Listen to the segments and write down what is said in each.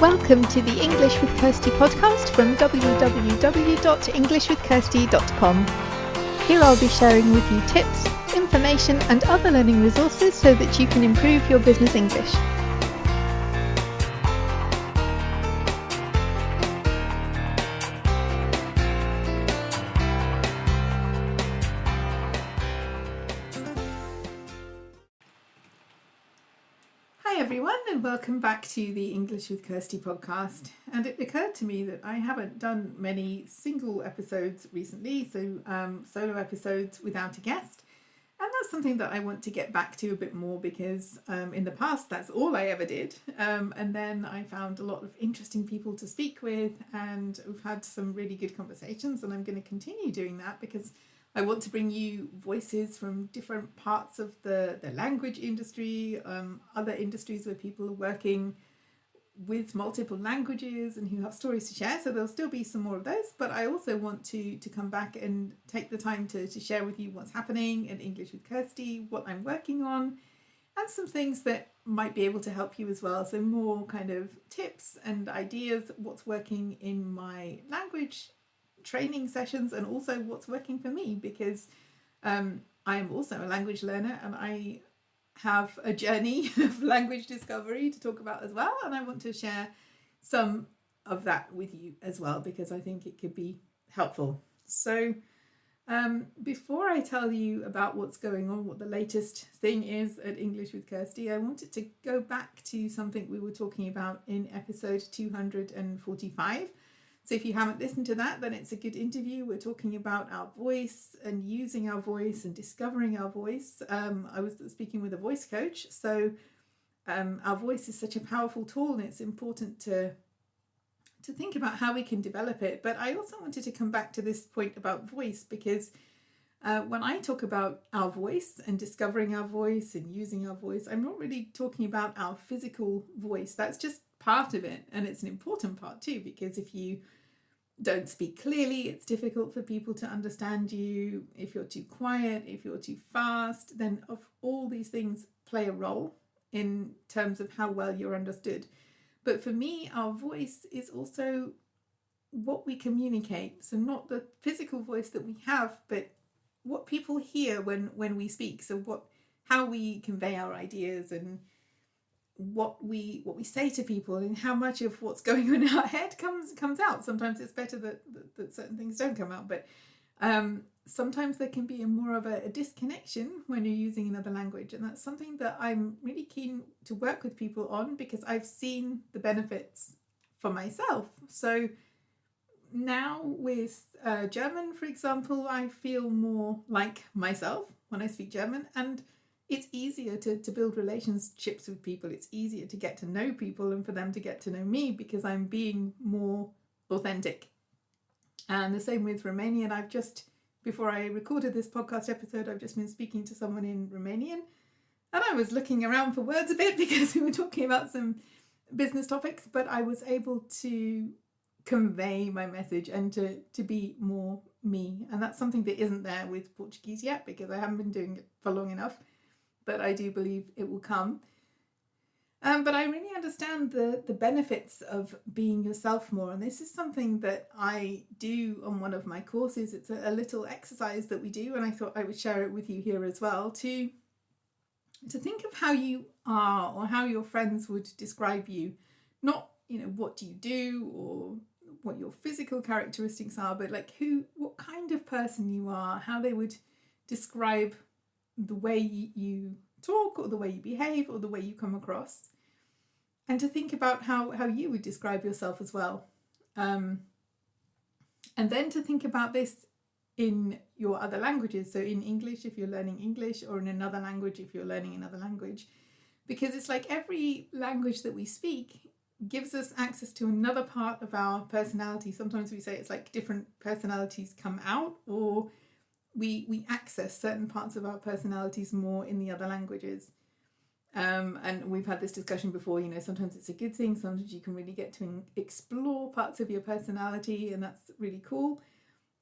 Welcome to the English with Kirsty podcast from www.englishwithkirsty.com. Here I'll be sharing with you tips, information and other learning resources so that you can improve your business English. Hi everyone, and welcome back to the English with Kirsty podcast. And it occurred to me that I haven't done many single episodes recently, so solo episodes without a guest. And that's something that I want to get back to a bit more because in the past that's all I ever did. And then I found a lot of interesting people to speak with, and we've had some really good conversations, and I'm going to continue doing that because I want to bring you voices from different parts of the language industry, other industries where people are working with multiple languages and who have stories to share. So there'll still be some more of those, but I also want to come back and take the time to share with you what's happening in English with Kirsty, what I'm working on, and some things that might be able to help you as well. So more kind of tips and ideas, what's working in my language training sessions, and also what's working for me, because I am also a language learner and I have a journey of language discovery to talk about as well, and I want to share some of that with you as well because I think it could be helpful. So before I tell you about what's going on, what the latest thing is at English with Kirsty, I wanted to go back to something we were talking about in episode 245. So if you haven't listened to that, then it's a good interview. We're talking about our voice and using our voice and discovering our voice. I was speaking with a voice coach. So our voice is such a powerful tool, and it's important to think about how we can develop it. But I also wanted to come back to this point about voice because when I talk about our voice and discovering our voice and using our voice, I'm not really talking about our physical voice. That's just part of it. And it's an important part too, because if you don't speak clearly, it's difficult for people to understand you. If you're too quiet, if you're too fast, then of all these things play a role in terms of how well you're understood. But for me, our voice is also what we communicate. So not the physical voice that we have, but what people hear when we speak. So how we convey our ideas and what we say to people, and how much of what's going on in our head comes out. Sometimes it's better that certain things don't come out, but sometimes there can be more of a disconnection when you're using another language, and that's something that I'm really keen to work with people on because I've seen the benefits for myself. So now with German, for example, I feel more like myself when I speak German, and it's easier to build relationships with people. It's easier to get to know people and for them to get to know me because I'm being more authentic. And the same with Romanian. Before I recorded this podcast episode, I've just been speaking to someone in Romanian, and I was looking around for words a bit because we were talking about some business topics, but I was able to convey my message and to be more me. And that's something that isn't there with Portuguese yet because I haven't been doing it for long enough. But I do believe it will come. But I really understand the benefits of being yourself more. And this is something that I do on one of my courses. It's a little exercise that we do, and I thought I would share it with you here as well, to think of how you are or how your friends would describe you. Not, what do you do or what your physical characteristics are, but like what kind of person you are, how they would describe the way you talk or the way you behave or the way you come across, and to think about how you would describe yourself as well. And then to think about this in your other languages. So in English, if you're learning English, or in another language, if you're learning another language, because it's like every language that we speak gives us access to another part of our personality. Sometimes we say it's like different personalities come out, or we access certain parts of our personalities more in the other languages. And we've had this discussion before, sometimes it's a good thing. Sometimes you can really get to explore parts of your personality, and that's really cool.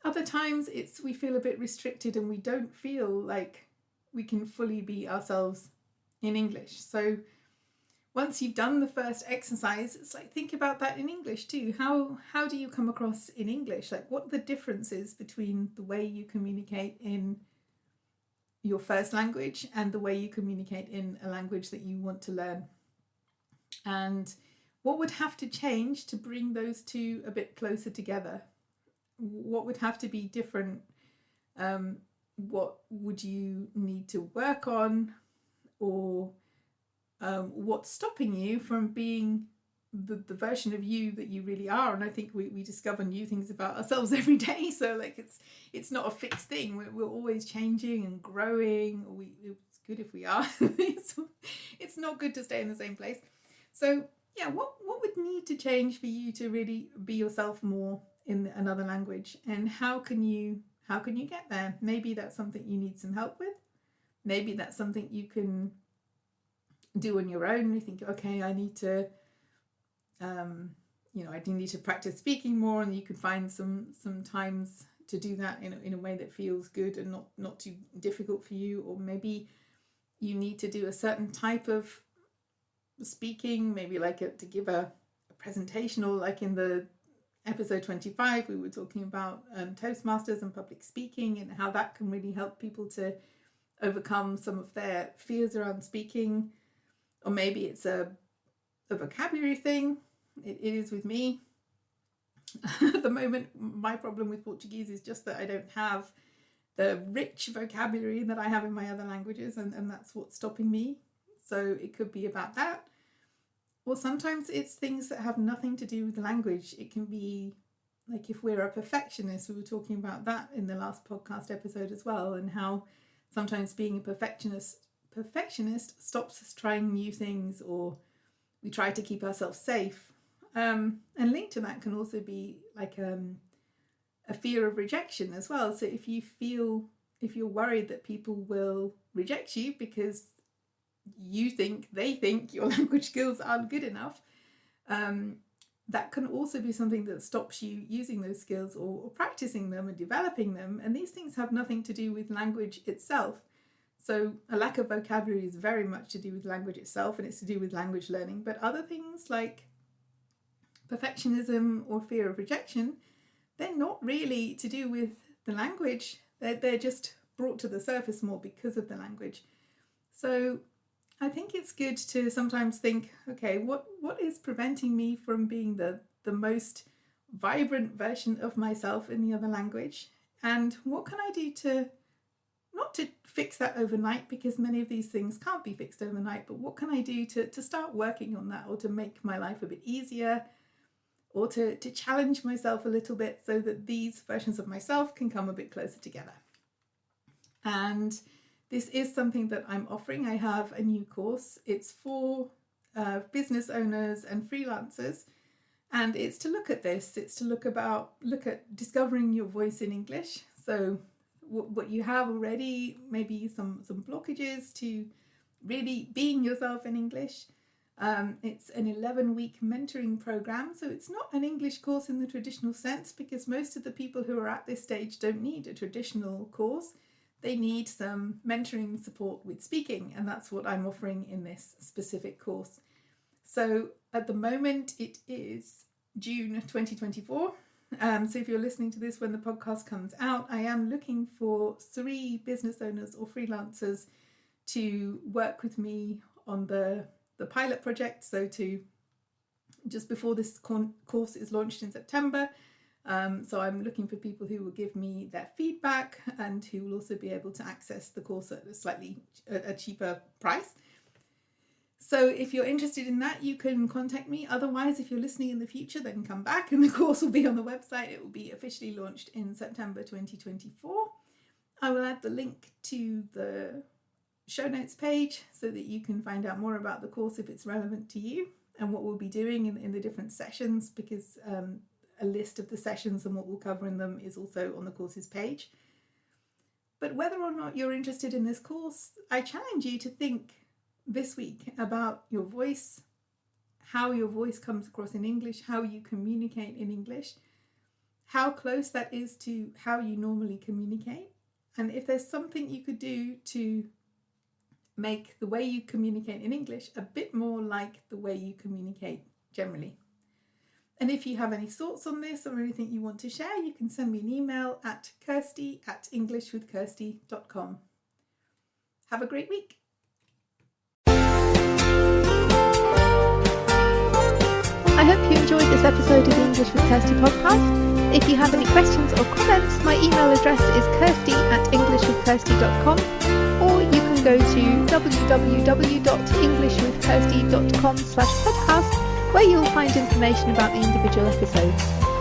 Other times we feel a bit restricted and we don't feel like we can fully be ourselves in English. So once you've done the first exercise, it's like, think about that in English too. How do you come across in English? Like, what are the differences between the way you communicate in your first language and the way you communicate in a language that you want to learn? And what would have to change to bring those two a bit closer together? What would have to be different? What would you need to work on? Or what's stopping you from being the version of you that you really are? And I think we discover new things about ourselves every day. So like it's not a fixed thing. We're always changing and growing. It's good if we are. It's not good to stay in the same place. So yeah, what would need to change for you to really be yourself more in another language? And how can you get there? Maybe that's something you need some help with. Maybe that's something you can do on your own. You think, okay, I need to, I do need to practice speaking more, and you can find some times to do that in a way that feels good and not too difficult for you. Or maybe you need to do a certain type of speaking, maybe like to give a presentation, or like in the episode 25 we were talking about Toastmasters and public speaking and how that can really help people to overcome some of their fears around speaking. Or maybe it's a vocabulary thing. It is with me. At the moment, my problem with Portuguese is just that I don't have the rich vocabulary that I have in my other languages, and that's what's stopping me. So it could be about that. Or sometimes it's things that have nothing to do with the language. It can be like if we're a perfectionist, we were talking about that in the last podcast episode as well, and how sometimes being a perfectionist stops us trying new things, or we try to keep ourselves safe. And linked to that can also be like a fear of rejection as well. So if you're worried that people will reject you because they think your language skills aren't good enough, that can also be something that stops you using those skills or practicing them and developing them. And these things have nothing to do with language itself. So a lack of vocabulary is very much to do with language itself, and it's to do with language learning. But other things like perfectionism or fear of rejection, they're not really to do with the language. They're just brought to the surface more because of the language. So I think it's good to sometimes think, okay, what is preventing me from being the most vibrant version of myself in the other language? And what can I do to, not to fix that overnight, because many of these things can't be fixed overnight, but what can I do to start working on that, or to make my life a bit easier, or to challenge myself a little bit so that these versions of myself can come a bit closer together? And this is something that I'm offering. I have a new course. It's for business owners and freelancers. And it's to look at this. It's to look at discovering your voice in English. So what you have already, maybe some blockages to really being yourself in English. It's an 11-week mentoring program. So it's not an English course in the traditional sense, because most of the people who are at this stage don't need a traditional course. They need some mentoring support with speaking, and that's what I'm offering in this specific course. So at the moment it is June 2024. So if you're listening to this when the podcast comes out, I am looking for 3 business owners or freelancers to work with me on the pilot project. So to just before this course is launched in September. So I'm looking for people who will give me their feedback and who will also be able to access the course at a cheaper price. So if you're interested in that, you can contact me. Otherwise, if you're listening in the future, then come back and the course will be on the website. It will be officially launched in September 2024. I will add the link to the show notes page so that you can find out more about the course if it's relevant to you, and what we'll be doing in the different sessions, because a list of the sessions and what we'll cover in them is also on the courses page. But whether or not you're interested in this course, I challenge you to think this week about your voice, how your voice comes across in English, how you communicate in English, how close that is to how you normally communicate, and if there's something you could do to make the way you communicate in English a bit more like the way you communicate generally. And if you have any thoughts on this or anything you want to share, you can send me an email at kirsty@englishwithkirsty.com. Have a great week. I hope you enjoyed this episode of the English with Kirsty podcast. If you have any questions or comments, my email address is kirsty@englishwithkirsty.com, or you can go to www.englishwithkirsty.com/podcast, where you'll find information about the individual episodes.